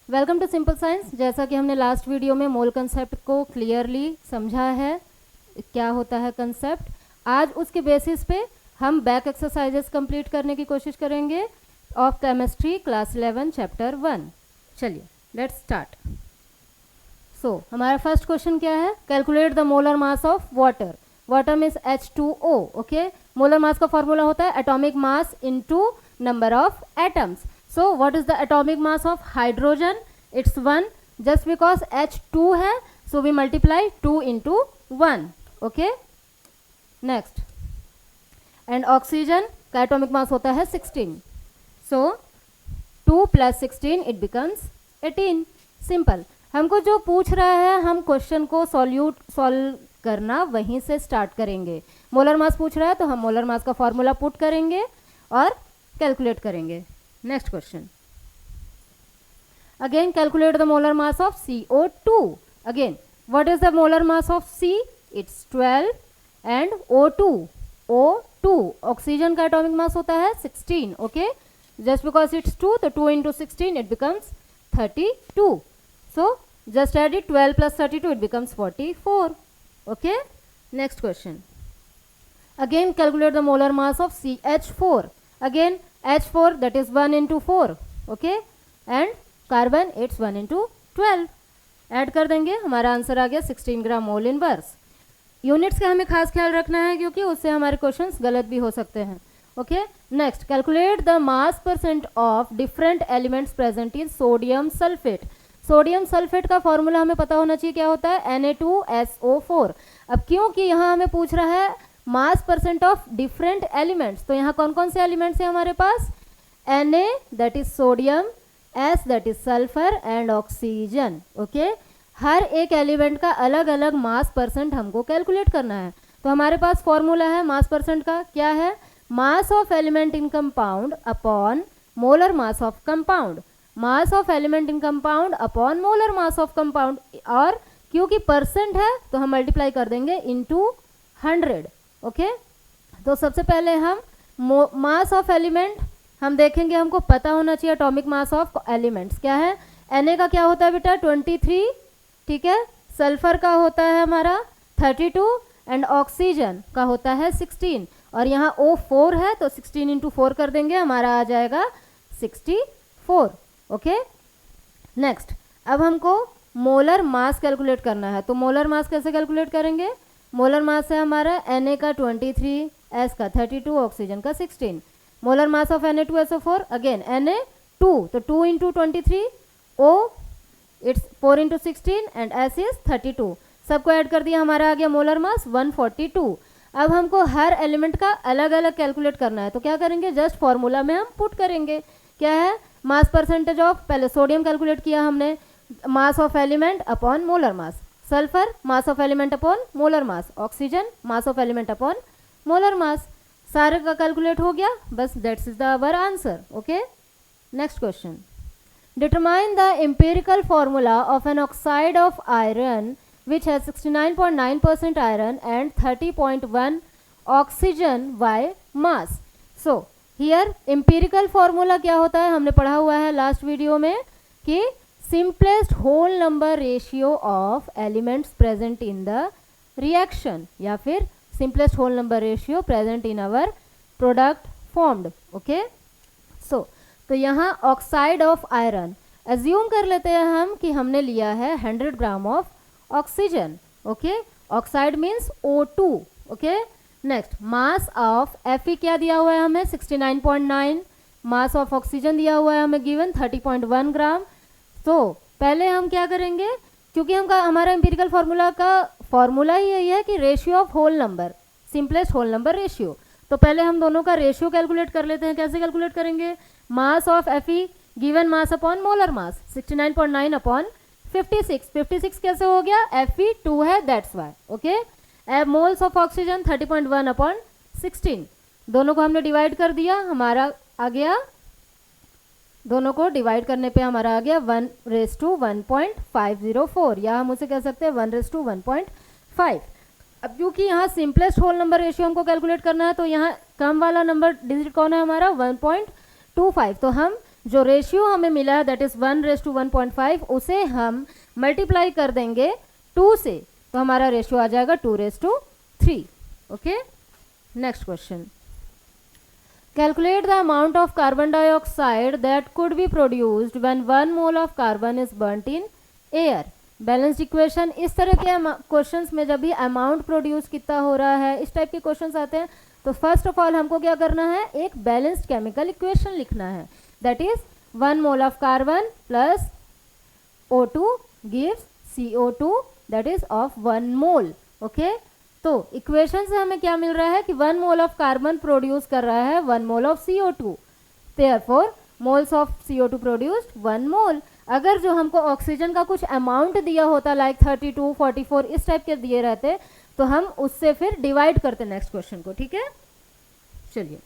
Welcome to simple science. जैसा कि हमने लास्ट वीडियो में मोल कंसेप्ट को क्लियरली समझा है, क्या होता है कंसेप्ट, आज उसके बेसिस पे हम बैक एक्सरसाइजेस कंप्लीट करने की कोशिश करेंगे ऑफ केमिस्ट्री क्लास 11 चैप्टर 1। चलिए लेट्स स्टार्ट। सो हमारा फर्स्ट क्वेश्चन क्या है? Calculate the molar mass of water. Water means H2O। Okay, molar mass का फॉर्मूला होता है atomic mass into number of atoms. So what is the atomic mass of hydrogen? It's 1. Just because H2 है, so we multiply 2 into 1. Okay. Next. And oxygen का atomic mass होता है 16. So 2 plus 16 it becomes 18. Simple. हमको जो पूछ रहा है हम क्वेश्चन को सॉल्व करना वहीं से स्टार्ट करेंगे। मोलर मास पूछ रहा है तो हम मोलर मास का फॉर्मूला पुट करेंगे और कैलकुलेट करेंगे। Next question. Again calculate the molar mass of CO2. Again, what is the molar mass of C? It's 12 and O2 oxygen का atomic mass होता है 16. Okay, just because it's 2 तो 2 into 16 it becomes 32. So just add it, 12 plus 32 it becomes 44. Okay, next question. Again calculate the molar mass of CH4. Again H4 that is 1 into 4. Okay, and carbon it's 1 into 12. Add कर देंगे, हमारा answer आ गया 16 ग्राम mole inverse. Units का हमें खास ख्याल रखना है क्योंकि उससे हमारे क्वेश्चंस गलत भी हो सकते हैं। Okay, next calculate the mass percent of different elements present in sodium sulphate. Sodium sulphate का फॉर्मूला हमें पता होना चाहिए, क्या होता है? Na2SO4। अब क्योंकि यहाँ हमें पूछ रहा है mass percent of different elements, तो यहाँ कौन कौन से एलिमेंट्स हैं हमारे पास? Na that is sodium, S that is sulphur and oxygen. Okay, हर एक एलिमेंट का अलग अलग मास परसेंट हमको कैलकुलेट करना है। तो हमारे पास फॉर्मूला है मास परसेंट का, क्या है? मास of element in compound upon molar mass of compound. Mass of element in compound upon molar mass of compound, और क्योंकि परसेंट है तो हम मल्टीप्लाई कर देंगे इनटू 100। ओके, तो सबसे पहले हम मास ऑफ एलिमेंट हम देखेंगे, हमको पता होना चाहिए एटॉमिक मास ऑफ एलिमेंट्स क्या है। Na का क्या होता है बेटा? 23, ठीक है। सल्फर का होता है हमारा 32 एंड ऑक्सीजन का होता है 16, और यहाँ O4 है तो 16 इंटू 4 कर देंगे, हमारा आ जाएगा 64। ओके, नेक्स्ट अब हमको मोलर मास कैलकुलेट करना है। तो मोलर मास कैसे कैलकुलेट करेंगे? मोलर मास है हमारा Na का 23, S का 32, ऑक्सीजन का 16। Molar mass of Na2SO4 again Na2 तो 2 into 23, O it's 4 into 16 and S is 32। सबको ऐड कर दिया, हमारा आ गया मोलर मास 142। अब हमको हर एलिमेंट का अलग अलग कैलकुलेट करना है, तो क्या करेंगे? जस्ट फॉर्मूला में हम पुट करेंगे। क्या है? मास परसेंटेज ऑफ, पहले सोडियम कैलकुलेट किया हमने, mass of element upon molar mass. Sulphur mass of element upon molar mass. Oxygen mass of element upon molar mass. सारे का कैलकुलेट हो गया, बस that's is the our answer. Okay, next question. Determine the empirical formula of an oxide of iron which has 69.9% iron and 30.1 oxygen by mass. So here empirical formula क्या होता है? हमने पढ़ा हुआ है लास्ट वीडियो में कि simplest whole number ratio of elements present in the reaction, या फिर simplest whole number ratio present in our product formed. Okay, so तो यहाँ ऑक्साइड ऑफ आयरन एज्यूम कर लेते हैं हम कि हमने लिया है 100 gram of oxygen. Okay, oxide means O2। Okay, next mass of Fe क्या दिया हुआ है हमें? 69.9। मास ऑफ ऑक्सीजन दिया हुआ है हमें गिवन 30.1 ग्राम। तो पहले हम क्या करेंगे, क्योंकि हमारा एम्पिरिकल फॉर्मूला का फॉर्मूला ही यही है कि ratio of whole number, simplest whole number ratio. तो पहले हम दोनों का रेशियो कैलकुलेट कर लेते हैं। कैसे कैलकुलेट करेंगे? Mass of Fe given mass upon molar mass 69.9 upon 56। 56 कैसे हो गया? Fe 2 है, that's why. Okay, moles of oxygen 30.1 upon 16। दोनों को हमने डिवाइड कर दिया, हमारा आ गया, दोनों को डिवाइड करने पे हमारा आ गया 1:1.504, या हम उसे कह सकते हैं 1:1.5। अब क्योंकि यहाँ सिंपलेस्ट होल नंबर रेशियो हमको कैलकुलेट करना है, तो यहाँ कम वाला नंबर डिजिट कौन है हमारा? 1.25। तो हम जो रेशियो हमें मिला है दैट इज़ 1:1.5, उसे हम मल्टीप्लाई कर देंगे 2 से, तो हमारा रेशियो आ जाएगा 2:3. Okay, next question. Calculate the amount of carbon dioxide that could be produced when 1 mole of carbon is burnt in air. Balanced equation. इस तरह के क्वेश्चंस में जब भी अमाउंट प्रोड्यूस कितना हो रहा है, इस टाइप के क्वेश्चंस आते हैं, तो फर्स्ट ऑफ ऑल हमको क्या करना है, एक बैलेंस्ड केमिकल इक्वेशन लिखना है. That is 1 mole of carbon plus O2 gives CO2 that is of 1 mole. Okay, तो इक्वेशन से हमें क्या मिल रहा है कि 1 मोल ऑफ कार्बन प्रोड्यूस कर रहा है 1 mole of CO2. Therefore moles of CO2 produced 1 मोल. अगर जो हमको ऑक्सीजन का कुछ अमाउंट दिया होता लाइक 32, 44 इस टाइप के दिए रहते, तो हम उससे फिर डिवाइड करते नेक्स्ट क्वेश्चन को. ठीक है, चलिए.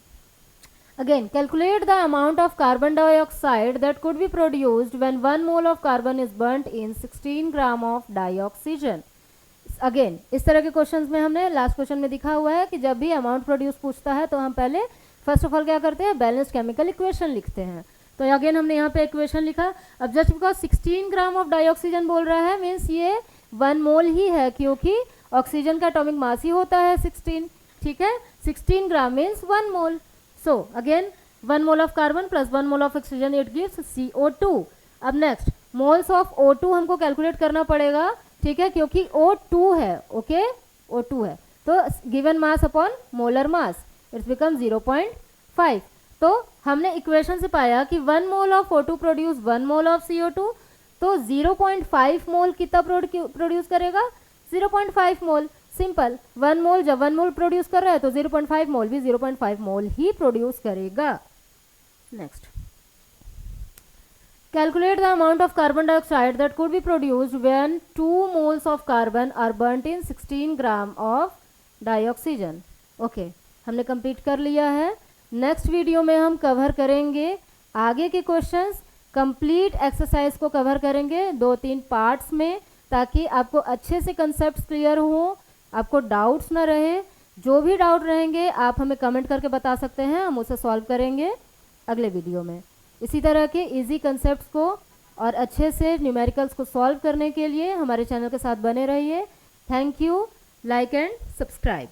Again, calculate the amount of carbon dioxide that could be produced when 1 mole of carbon is burnt in 16 gram of dioxygen. Again, इस तरह के क्वेश्चंस में हमने लास्ट क्वेश्चन में दिखा हुआ है कि जब भी अमाउंट प्रोड्यूस पूछता है तो हम पहले फर्स्ट ऑफ ऑल क्या करते हैं, बैलेंस्ड केमिकल इक्वेशन लिखते हैं. तो अगेन हमने यहाँ पे इक्वेशन लिखा. अब just because 16 gram of dioxygen बोल रहा है, मीन्स ये 1 मोल ही है, क्योंकि ऑक्सीजन का एटॉमिक मास ही होता है 16. ठीक है, 16 gram means 1 mole. So again 1 mole of carbon plus 1 mole of oxygen, it gives CO2. अब नेक्स्ट मोल्स ऑफ O2 हमको कैलकुलेट करना पड़ेगा. ठीक है, क्योंकि O2 है. ओके, O2 है, तो given mass upon molar mass it's become 0.5. तो हमने इक्वेशन से पाया कि 1 mole of O2 produce 1 mole of CO2, तो 0.5 मोल कितना प्रोड्यूस करेगा, 0.5 मोल. सिंपल, 1 मोल जब 1 मोल प्रोड्यूस कर रहा है तो 0.5 मोल भी 0.5 मोल ही प्रोड्यूस करेगा. Next, calculate the amount of carbon dioxide that could be produced when 2 moles of carbon are burnt in 16 gram of dioxygen. Okay, हमने कंप्लीट कर लिया है. नेक्स्ट वीडियो में हम कवर करेंगे आगे के क्वेश्चंस. कंप्लीट एक्सरसाइज को कवर करेंगे 2-3 पार्ट्स में, ताकि आपको अच्छे से कंसेप्ट्स क्लियर हो, आपको डाउट्स ना रहे. जो भी डाउट रहेंगे आप हमें कमेंट करके बता सकते हैं, हम उसे सॉल्व करेंगे अगले वीडियो में. इसी तरह के इजी कंसेप्ट्स को और अच्छे से न्यूमेरिकल्स को सॉल्व करने के लिए हमारे चैनल के साथ बने रहिए. Thank you. Like and subscribe.